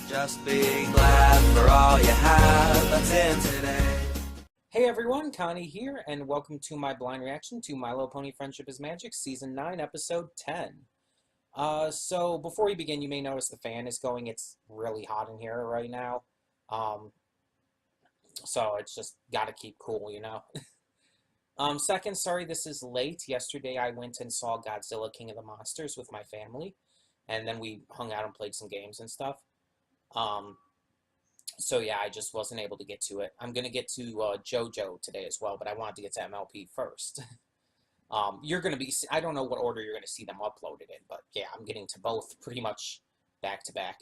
Just be glad for all you have that's in today. Hey everyone, Connie here, and welcome to my blind reaction to My Little Pony Friendship is Magic, Season 9, Episode 10. So before we begin, you may notice the fan is going. It's really hot in here right now. So it's just gotta keep cool, you know? Second, sorry this is late. Yesterday I went and saw Godzilla King of the Monsters with my family, and then we hung out and played some games and stuff. So yeah, I just wasn't able to get to it. I'm going to get to JoJo today as well, but I wanted to get to MLP first. You're going to be, I don't know what order you're going to see them uploaded in, but yeah, I'm getting to both pretty much back to back.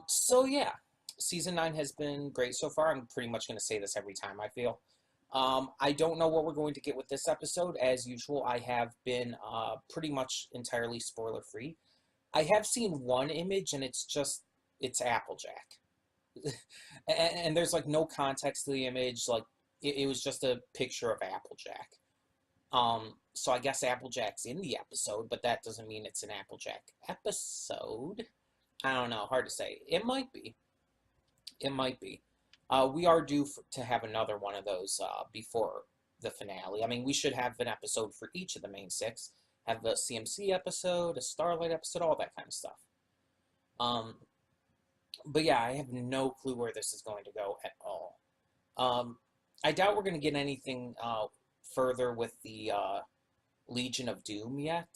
So yeah, Season 9 has been great so far. I'm pretty much going to say this every time, I feel. I don't know what we're going to get with this episode. As usual, I have been pretty much entirely spoiler-free. I have seen one image, and it's Applejack. And there's like no context to the image. Like it was just a picture of Applejack. So I guess Applejack's in the episode, but that doesn't mean it's an Applejack episode. I don't know, hard to say. It might be. It might be. We are due to have another one of those before the finale. I mean, we should have an episode for each of the main six. Have the CMC episode, a Starlight episode, all that kind of stuff. But yeah, I have no clue where this is going to go at all. I doubt we're going to get anything further with the Legion of Doom yet.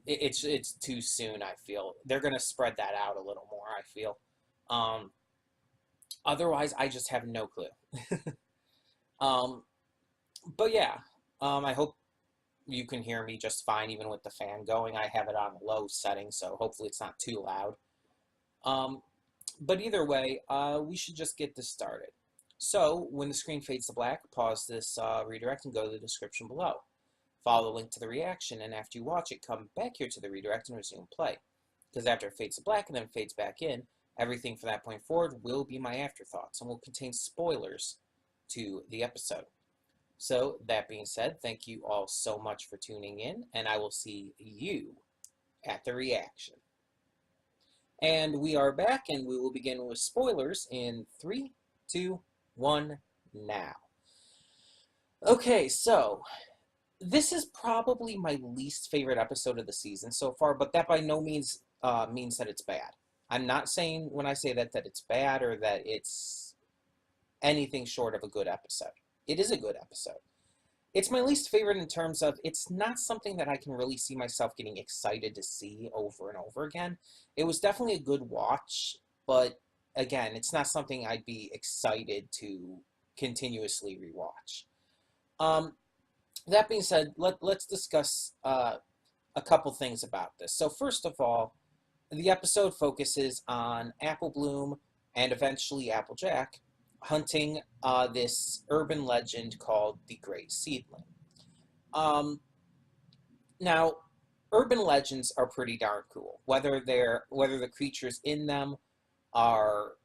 It's too soon, I feel. They're going to spread that out a little more, I feel. Otherwise, I just have no clue. But yeah, I hope you can hear me just fine even with the fan going. I have it on low setting, so hopefully it's not too loud. But either way, we should just get this started. So, when the screen fades to black, pause this redirect and go to the description below. Follow the link to the reaction, and after you watch it, come back here to the redirect and resume play. Because after it fades to black and then fades back in, everything from that point forward will be my afterthoughts and will contain spoilers to the episode. So, that being said, thank you all so much for tuning in, and I will see you at the reaction. And we are back, and we will begin with spoilers in 3, 2, 1, now. Okay, so, this is probably my least favorite episode of the season so far, but that by no means means that it's bad. I'm not saying when I say that it's bad or that it's anything short of a good episode. It is a good episode. It's my least favorite in terms of it's not something that I can really see myself getting excited to see over and over again. It was definitely a good watch, but again, it's not something I'd be excited to continuously rewatch. That being said, let's discuss a couple things about this. So first of all, the episode focuses on Applebloom and eventually Applejack hunting this urban legend called the Great Seedling. Now, urban legends are pretty darn cool. Whether the creatures in them are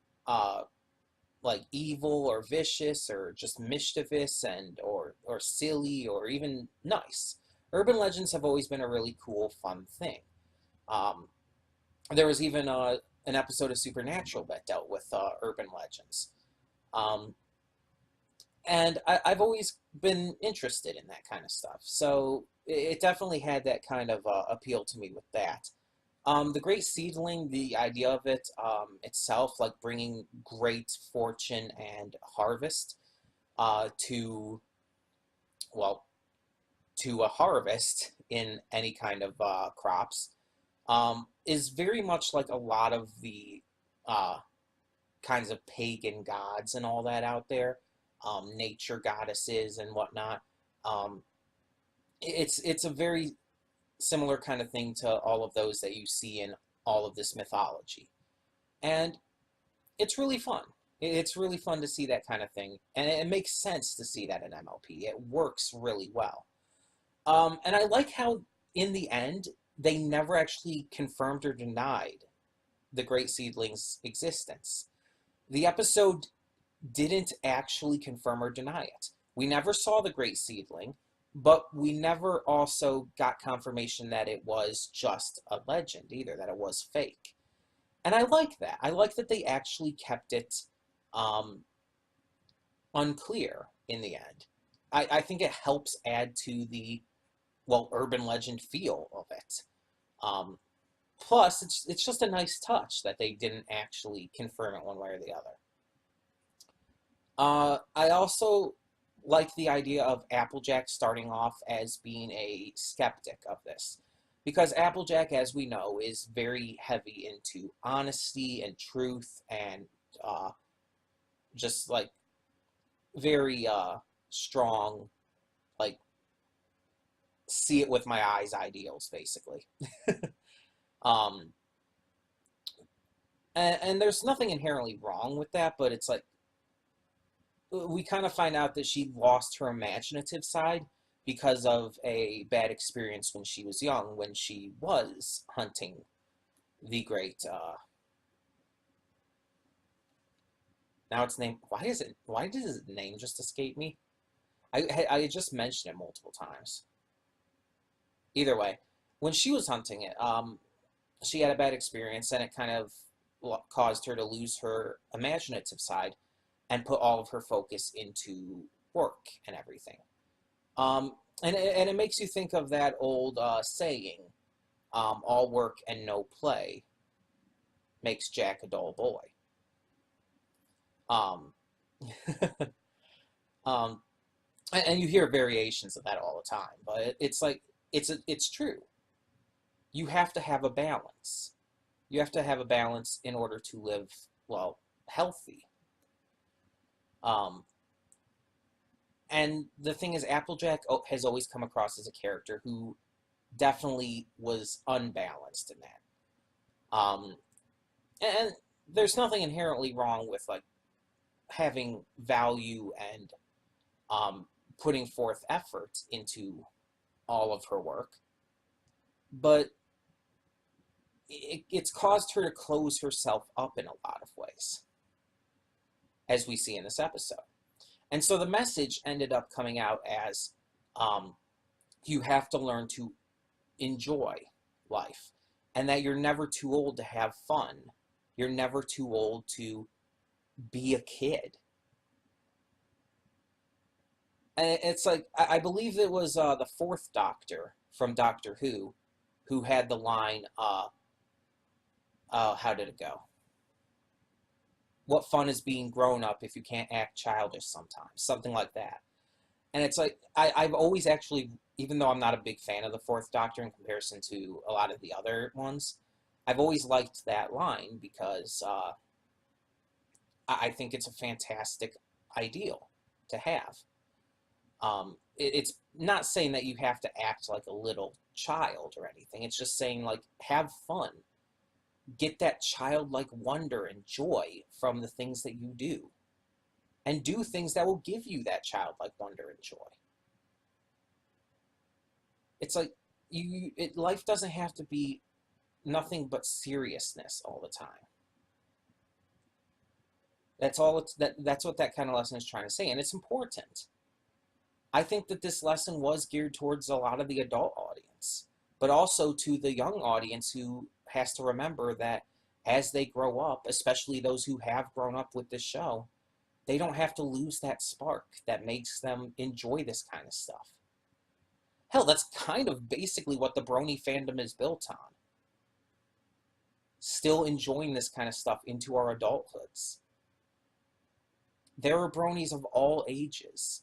like evil or vicious or just mischievous or silly or even nice. Urban legends have always been a really cool, fun thing. There was even an episode of Supernatural that dealt with urban legends. And I've always been interested in that kind of stuff. So it definitely had that kind of appeal to me with that. The Great Seedling, the idea of it itself, like bringing great fortune and harvest to a harvest in any kind of crops, is very much like a lot of the kinds of pagan gods and all that out there, nature goddesses and whatnot. It's a very similar kind of thing to all of those that you see in all of this mythology. And it's really fun. It's really fun to see that kind of thing. And it makes sense to see that in MLP. It works really well. And I like how, in the end, they never actually confirmed or denied the Great Seedling's existence. The episode didn't actually confirm or deny it. We never saw the Great Seedling, but we never also got confirmation that it was just a legend either, that it was fake. And I like that. I like that they actually kept it um, unclear in the end. I think it helps add to the, well, urban legend feel of it. Um, Plus, it's just a nice touch that they didn't actually confirm it one way or the other. I also like the idea of Applejack starting off as being a skeptic of this. Because Applejack, as we know, is very heavy into honesty and truth and uh, just like very strong, like see it with my eyes ideals, basically. um, and there's nothing inherently wrong with that, but it's like we kind of find out that she lost her imaginative side because of a bad experience when she was young, when she was hunting the great. Now its name. Why does its name just escape me? I just mentioned it multiple times. Either way, when she was hunting it, she had a bad experience, and it kind of caused her to lose her imaginative side and put all of her focus into work and everything. And it makes you think of that old saying, all work and no play makes Jack a dull boy. Um, um, and you hear variations of that all the time, but it's like, it's true. You have to have a balance. You have to have a balance in order to live, well, healthy. Um, and the thing is, Applejack has always come across as a character who definitely was unbalanced in that. And there's nothing inherently wrong with like having value and putting forth effort into all of her work, but it's caused her to close herself up in a lot of ways, as we see in this episode. And so the message ended up coming out as you have to learn to enjoy life, and that you're never too old to have fun. You're never too old to be a kid. And it's like, I believe it was the fourth Doctor from Doctor who had the line, how did it go? What fun is being grown up if you can't act childish sometimes? Something like that. And it's like, I've always actually, even though I'm not a big fan of the fourth Doctor in comparison to a lot of the other ones, I've always liked that line because I think it's a fantastic ideal to have. It's not saying that you have to act like a little child or anything. It's just saying, like, have fun. Get that childlike wonder and joy from the things that you do. And do things that will give you that childlike wonder and joy. It's like, life doesn't have to be nothing but seriousness all the time. That's what that kind of lesson is trying to say, and it's important. I think that this lesson was geared towards a lot of the adult audience, but also to the young audience who has to remember that as they grow up, especially those who have grown up with this show, they don't have to lose that spark that makes them enjoy this kind of stuff. Hell, that's kind of basically what the Brony fandom is built on. Still enjoying this kind of stuff into our adulthoods. There are bronies of all ages.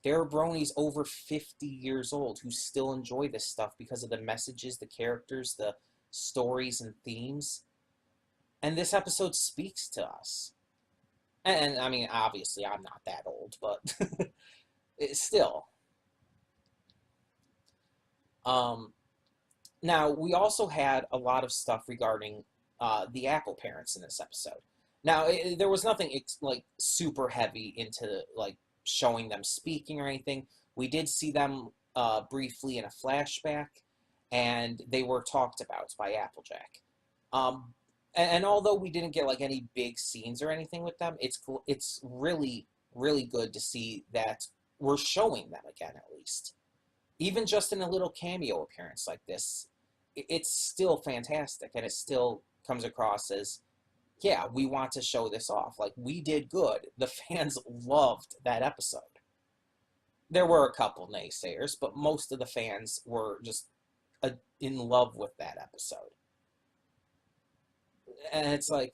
There are bronies over 50 years old who still enjoy this stuff because of the messages, the characters, the stories and themes. And this episode speaks to us. And I mean, obviously, I'm not that old, but it's still. Now, we also had a lot of stuff regarding the Apple parents in this episode. Now, there was nothing like super heavy into like showing them speaking or anything. We did see them briefly in a flashback, and they were talked about by Applejack. And although we didn't get like any big scenes or anything with them, it's really, really good to see that we're showing them again, at least. Even just in a little cameo appearance like this, it's still fantastic, and it still comes across as, yeah, we want to show this off. Like, we did good. The fans loved that episode. There were a couple naysayers, but most of the fans were just in love with that episode. And it's like,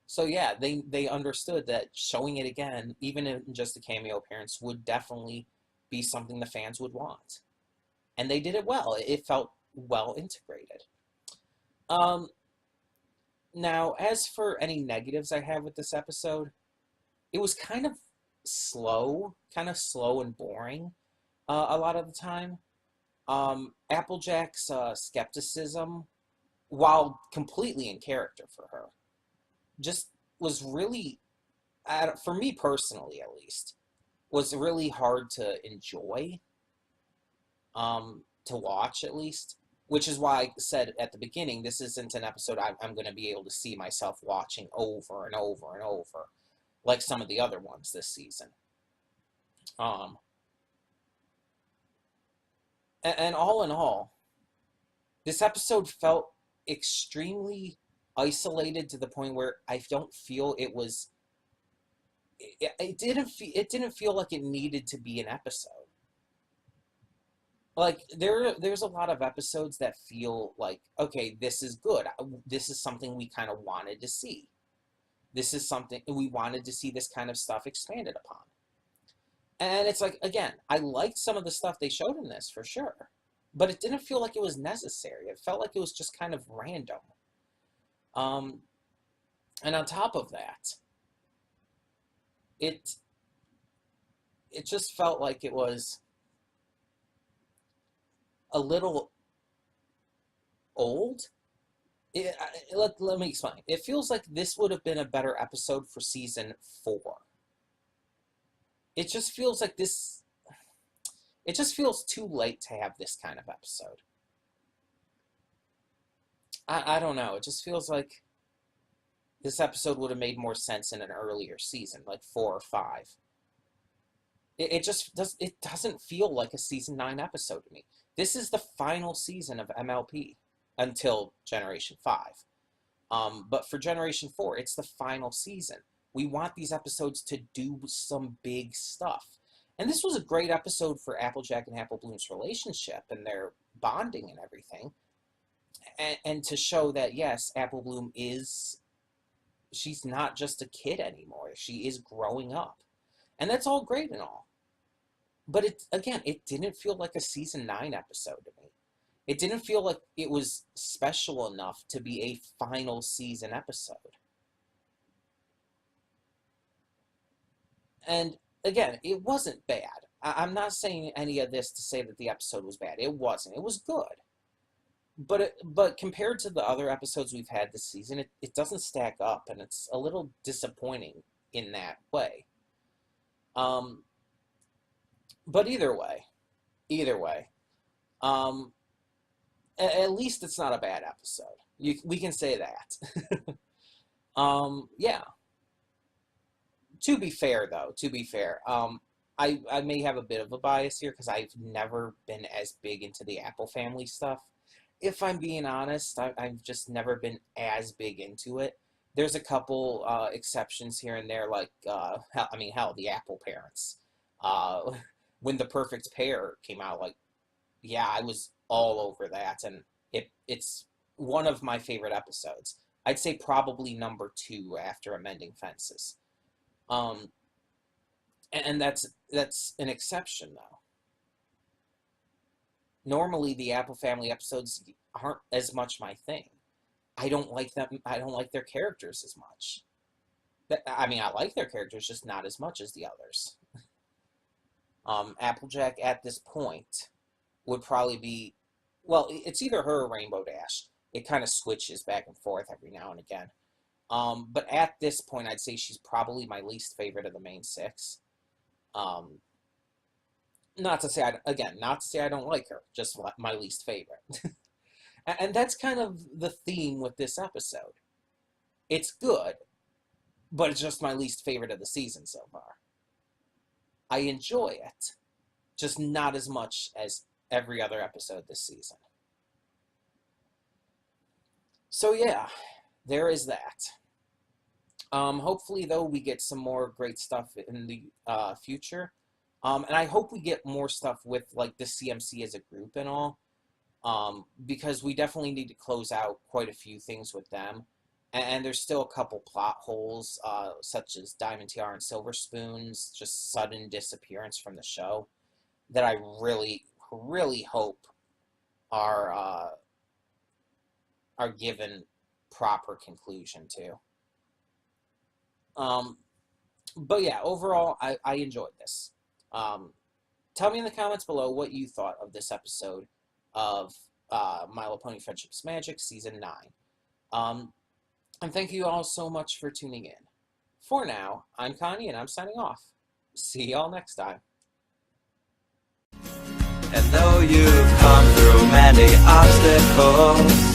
so yeah, they understood that showing it again, even in just a cameo appearance, would definitely be something the fans would want. And they did it well. It felt well integrated. Now, as for any negatives I have with this episode, it was kind of slow and boring a lot of the time. Applejack's skepticism, while completely in character for her, just was really, for me personally at least, was really hard to enjoy, to watch at least, which is why I said at the beginning, this isn't an episode I'm going to be able to see myself watching over and over and over, like some of the other ones this season. And all in all, this episode felt extremely isolated to the point where I don't feel it was. It didn't feel like it needed to be an episode. Like there's a lot of episodes that feel like, okay, this is good. This is something we kind of wanted to see. This is something we wanted to see, this kind of stuff expanded upon. And it's like, again, I liked some of the stuff they showed in this for sure, but it didn't feel like it was necessary. It felt like it was just kind of random. And on top of that, it just felt like it was a little old. Let me explain. It feels like this would have been a better episode for season 4. It just feels like this. It just feels too late to have this kind of episode. I don't know. It just feels like this episode would have made more sense in an earlier season, like 4 or 5. It doesn't feel like a season 9 episode to me. This is the final season of MLP until Generation 5. But for Generation 4, it's the final season. We want these episodes to do some big stuff. And this was a great episode for Applejack and Applebloom's relationship and their bonding and everything. And to show that, yes, Applebloom she's not just a kid anymore. She is growing up. And that's all great and all. But it didn't feel like a season 9 episode to me. It didn't feel like it was special enough to be a final season episode. And again, it wasn't bad. I'm not saying any of this to say that the episode was bad. It wasn't. It was good. But compared to the other episodes we've had this season, it doesn't stack up, and it's a little disappointing in that way. But either way, at least it's not a bad episode. We can say that. Yeah. To be fair, I may have a bit of a bias here because I've never been as big into the Apple family stuff. If I'm being honest, I've just never been as big into it. There's a couple exceptions here and there, like, hell, the Apple parents. When The Perfect Pair came out, like, yeah, I was all over that, and it's one of my favorite episodes. I'd say probably number 2 after Amending Fences. And that's an exception, though. Normally, the Apple family episodes aren't as much my thing. I don't like them. I don't like their characters as much. I like their characters, just not as much as the others. Applejack at this point would probably be, well, it's either her or Rainbow Dash. It kind of switches back and forth every now and again. But at this point, I'd say she's probably my least favorite of the main 6. Not to say I don't like her, just my least favorite. And that's kind of the theme with this episode. It's good, but it's just my least favorite of the season so far. I enjoy it, just not as much as every other episode this season. So yeah, there is that. Hopefully, though, we get some more great stuff in the future. And I hope we get more stuff with, like, the CMC as a group and all. Because we definitely need to close out quite a few things with them. And there's still a couple plot holes, such as Diamond Tiara and Silver Spoon's just sudden disappearance from the show, that I really, really hope are given proper conclusion to. But yeah, overall, I enjoyed this. Tell me in the comments below what you thought of this episode of My Little Pony Friendship's Magic Season 9. And thank you all so much for tuning in. For now, I'm Connie, and I'm signing off. See y'all next time. And though you've come through many obstacles,